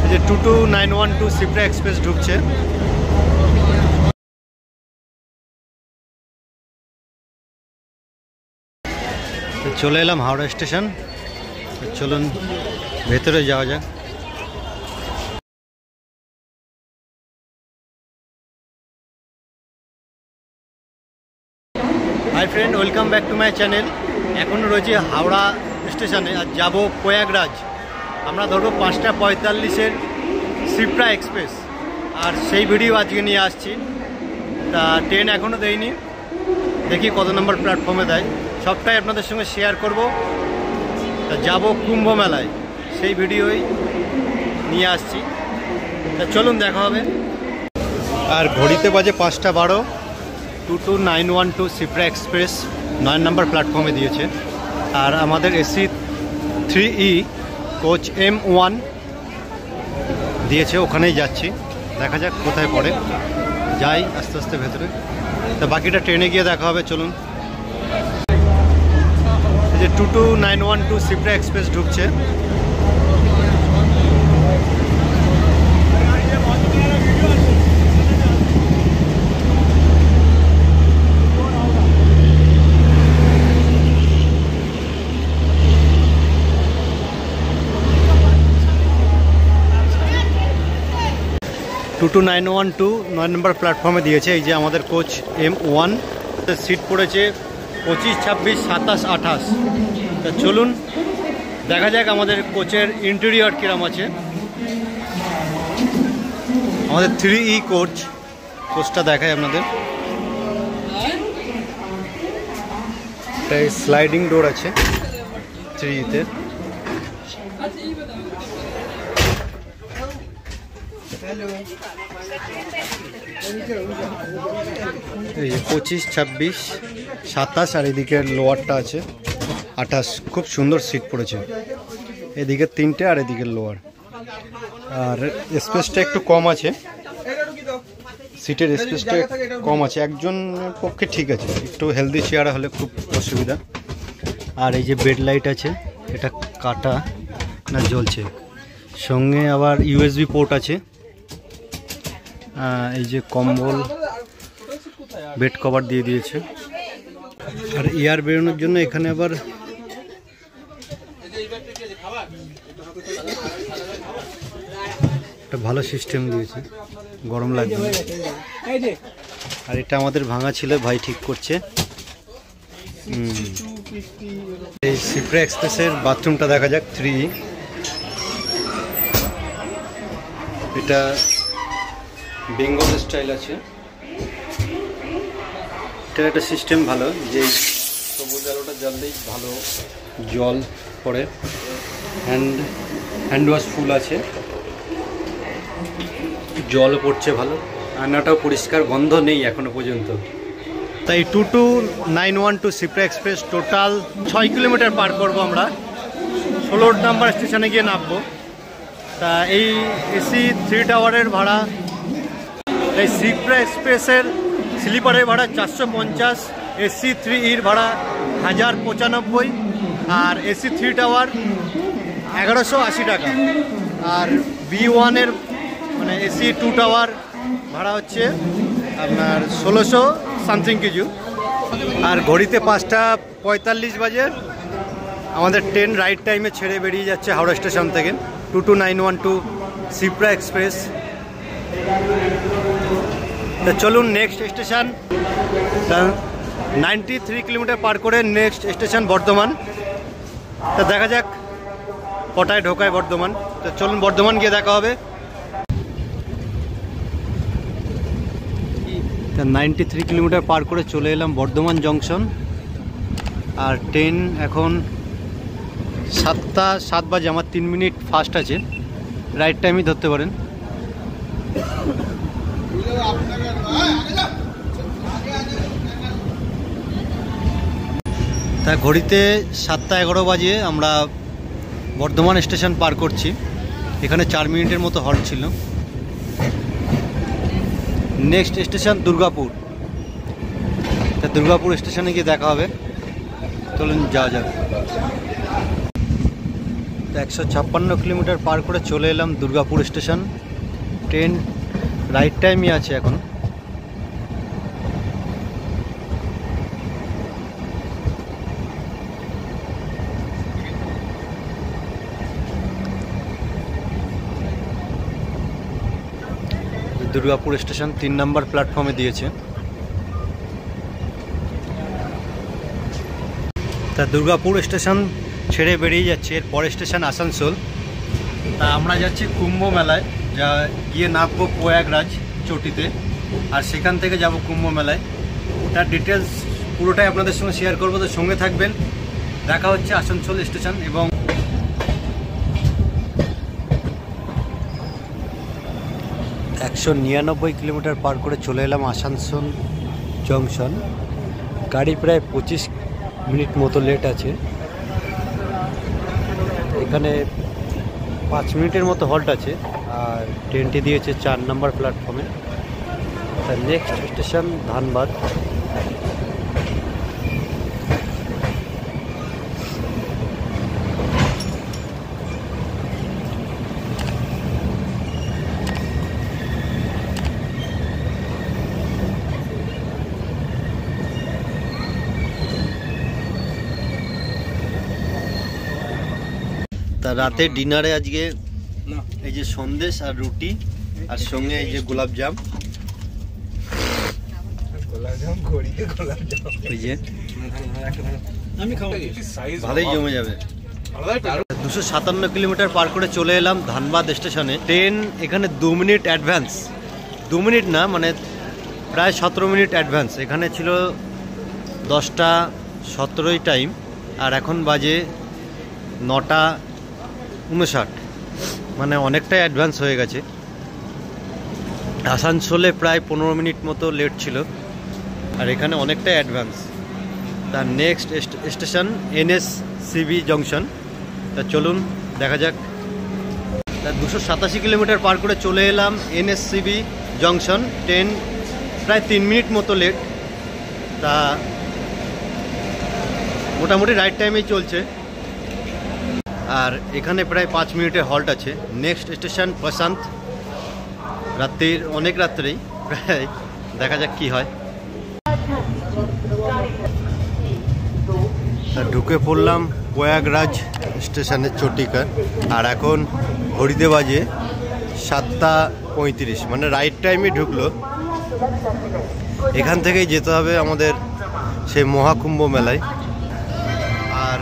যে 22912 সিপ্রা এক্সপ্রেস ঢুকছে। চলে এলাম হাওড়া স্টেশন। চলুন ভেতরে যাওয়া যাক। Hi friend, welcome back to my channel. এখন রয়েছে হাওড়া স্টেশনে আর যাব প্রয়াগরাজ। আমরা ধরবো 5টা 45-এর সিপ্রা এক্সপ্রেস, আর সেই ভিডিও আজকে নিয়ে আসছি। তা ট্রেন এখনও দেয়নি, দেখি কত নম্বর প্ল্যাটফর্মে দেয়, সবটাই আপনাদের সঙ্গে শেয়ার করব। তা যাব কুম্ভ মেলায়, সেই ভিডিওই নিয়ে আসছি। তা চলুন দেখা হবে। আর ঘড়িতে বাজে 5টা 12। 22912 সিপ্রা এক্সপ্রেস 9 নম্বর প্ল্যাটফর্মে দিয়েছে। আর আমাদের এসি 3E কোচ M1 দিয়েছে, ওখানেই যাচ্ছি। দেখা যাক কোথায় পড়ে, যাই আস্তে আস্তে ভেতরে। তা বাকিটা ট্রেনে গিয়ে দেখা হবে। চলুন। এই যে 22912 সিপ্রা এক্সপ্রেস ঢুকছে। টু 912 9 নম্বর প্ল্যাটফর্মে দিয়েছে। এই যে আমাদের কোচ M1, সিট পড়েছে 25, 26, 27, 28। তা চলুন দেখা যাক আমাদের কোচের ইন্টেরিয়র কিরম আছে। আমাদের 3E কোচটা দেখায় আপনাদের। স্লাইডিং ডোর আছে 3E-তে। এই 25, 26, 27 আর এদিকের লোয়ারটা আছে 28। খুব সুন্দর সিট পড়েছে, এদিকে 3টে আর এদিকের লোয়ার। আর স্পেসটা একটু কম আছে, সিটের স্পেসটা কম আছে। একজনের পক্ষে ঠিক আছে, একটু হেলদি চেয়ার হলে খুব অসুবিধা। আর এই যে বেড লাইট আছে, এটা কাটা না জ্বলছে। সঙ্গে আবার USB পোর্ট আছে। এই যে কম্বল, বেড কভার দিয়ে দিয়েছে। আর এয়ার বেরোনোর জন্য এখানে আবার একটা ভালো সিস্টেম দিয়েছে, গরম লাগবে না। আর এটা আমাদের ভাঙা ছিল, ভাই ঠিক করছে। এই সিপ্রা এক্সপ্রেসের বাথরুমটা দেখা যাক 3E। এটা বেঙ্গল স্টাইল আছে। এটার একটা সিস্টেম ভালো, যে সবুজ আলোটা জ্বললেই ভালো জল পড়ে। হ্যান্ড ওয়াশ ফুল আছে, জল পড়ছে ভালো। রান্নাটাও পরিষ্কার, গন্ধ নেই এখনো পর্যন্ত। তাই 22912 সিপ্রা এক্সপ্রেস টোটাল 6 কিলোমিটার পার করবো আমরা। 16 নম্বর স্টেশনে গিয়ে নামবো। তা এই এসি 3 টাওয়ারের ভাড়া, এই সিপ্রা এক্সপ্রেসের স্লিপারের ভাড়া 450, এসি 3E-র ভাড়া 1095, আর এসি 3 টাওয়ার 1180 টাকা। আর B1-এর মানে এসি 2 টাওয়ার ভাড়া হচ্ছে আপনার 1600 সামথিং কিছু। আর ঘড়িতে 5টা 45 বাজে। আমাদের ট্রেন রাইট টাইমে ছেড়ে বেরিয়ে যাচ্ছে হাওড়া স্টেশন থেকে 22912 সিপ্রা এক্সপ্রেস। তা চলুন নেক্সট স্টেশন 93 কিলোমিটার পার করে নেক্সট স্টেশন বর্ধমান। তা দেখা যাক কটায় ঢোকায় বর্ধমান। তো চলুন বর্ধমান গিয়ে দেখা হবে। 93 কিলোমিটার পার করে চলে এলাম বর্ধমান জংশন। আর ট্রেন এখন 7টা 7 বাজে। আমার 3 মিনিট ফাস্ট আছে, রাইট টাইমই ধরতে পারেন। তা ঘড়িতে 7টা 11 বাজে আমরা বর্ধমান স্টেশন পার করছি। এখানে 4 মিনিটের মতো হল্ট ছিল। Next station Durgapur. তা দুর্গাপুর স্টেশনে গিয়ে দেখা হবে। চলুন যাওয়া যাক। তা 156 কিলোমিটার পার করে চলে এলাম দুর্গাপুর স্টেশন। ট্রেন রাইট টাইমই আছে এখন। দুর্গাপুর স্টেশন 3 নম্বর প্ল্যাটফর্মে দিয়েছে। তা দুর্গাপুর স্টেশন ছেড়ে বেরিয়ে যাচ্ছে, এর পরের স্টেশন আসানসোল। তা আমরা যাচ্ছি কুম্ভ মেলায়, যা গিয়ে নামবো প্রয়াগরাজ চটিতে, আর সেখান থেকে যাব কুম্ভ মেলায়। তার ডিটেলস পুরোটাই আপনাদের সঙ্গে শেয়ার করবো, তো সঙ্গে থাকবেন। দেখা হচ্ছে আসানসোল স্টেশন। এবং 199 কিলোমিটার পার করে চলে এলাম আসানসোল জংশন। গাড়ি প্রায় 25 মিনিট মতো লেট আছে। এখানে 5 মিনিটের মতো হল্ট আছে, আর ট্রেনটি দিয়েছে 4 নম্বর প্ল্যাটফর্মে। তার নেক্সট স্টেশন ধানবাদ। তা রাতে ডিনারে আজকে এই যে সন্দেশ আর রুটি, আর সঙ্গে এই যে গোলাপজাম। ভালোই জমে যাবে। 257 কিলোমিটার পার করে চলে এলাম ধানবাদ স্টেশনে। ট্রেন এখানে 2 মিনিট অ্যাডভান্স, 2 মিনিট না মানে প্রায় 17 মিনিট অ্যাডভান্স। এখানে ছিল 10টা 17 টাইম, আর এখন বাজে 9টা 59, মানে অনেকটাই অ্যাডভান্স হয়ে গেছে। আসানসোলে প্রায় 15 মিনিট মতো লেট ছিল, আর এখানে অনেকটাই অ্যাডভান্স। তার নেক্সট স্টেশন NSCB জংশন। তা চলুন দেখা যাক। তা 287 কিলোমিটার পার করে চলে এলাম NSCB জংশন। ট্রেন প্রায় 3 মিনিট মতো লেট। তা মোটামুটি রাইট টাইমেই চলছে, আর এখানে প্রায় 5 মিনিটের হল্ট আছে। নেক্সট স্টেশন প্রশান্ত। রাত্রির অনেক রাত্রেই প্রায়, দেখা যাক কি হয়। ঢুকে পড়লাম প্রয়াগরাজ স্টেশনের চটিকার, আর এখন ঘড়িতে বাজে 7টা 35, মানে রাইট টাইমে ঢুকলো। এখান থেকেই যেতে হবে আমাদের সেই মহাকুম্ভ মেলায়, আর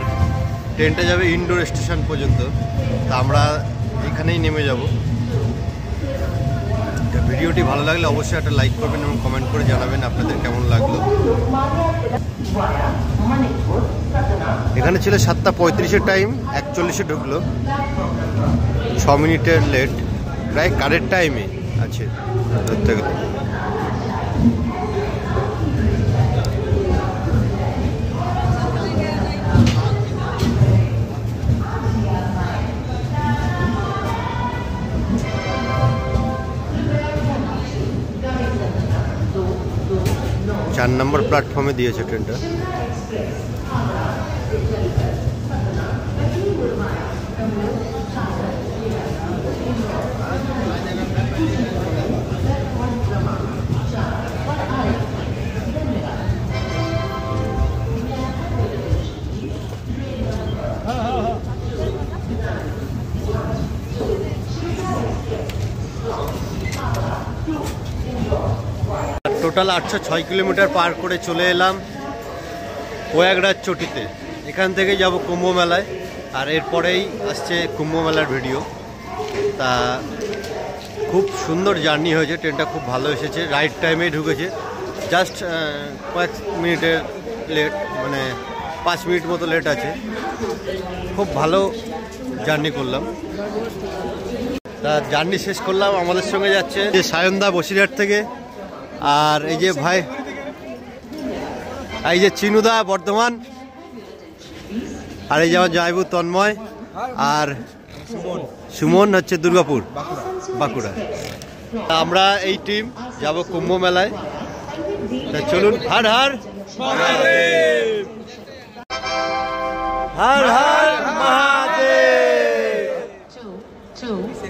ট্রেনটা যাবে ইনডোর স্টেশন পর্যন্ত। তা আমরা এখানেই নেমে যাব। ভিডিওটি ভালো লাগলে অবশ্যই একটা লাইক করবেন এবং কমেন্ট করে জানাবেন আপনাদের কেমন লাগলো। এখানে ছিল 7টা 35-এর টাইম, 41-এ ঢুকলো। 6 মিনিটের লেট, প্রায় কারেক্ট টাইমে আছে ধরতে গেলে। চার নম্বর প্ল্যাটফর্মে দিয়েছে ট্রেনটা। টোটাল 806 কিলোমিটার পার করে চলে এলাম প্রয়াগরাজ চটিতে। এখান থেকে যাব কুম্ভ মেলায়, আর এরপরেই আসছে কুম্ভ মেলার ভিডিও। তা খুব সুন্দর জার্নি হয়েছে, ট্রেনটা খুব ভালো এসেছে, রাইট টাইমেই ঢুকেছে। জাস্ট কয়েক মিনিটের লেট, মানে 5 মিনিট মতো লেট আছে। খুব ভালো জার্নি করলাম। তা জার্নি শেষ করলাম। আমাদের সঙ্গে যাচ্ছে যে সায়নদা বসিরহাট থেকে, আর এই যে ভাই, এই যে চিনুদা বর্ধমান, আর এই যে আমার জয়বু তন্ময়, আর সুমন হচ্ছে দুর্গাপুর বাঁকুড়া। আমরা এই টিম যাব কুম্ভ মেলায়। তা চলুন, হর হর মহাদেব, হর হর মহাদেব। বসেও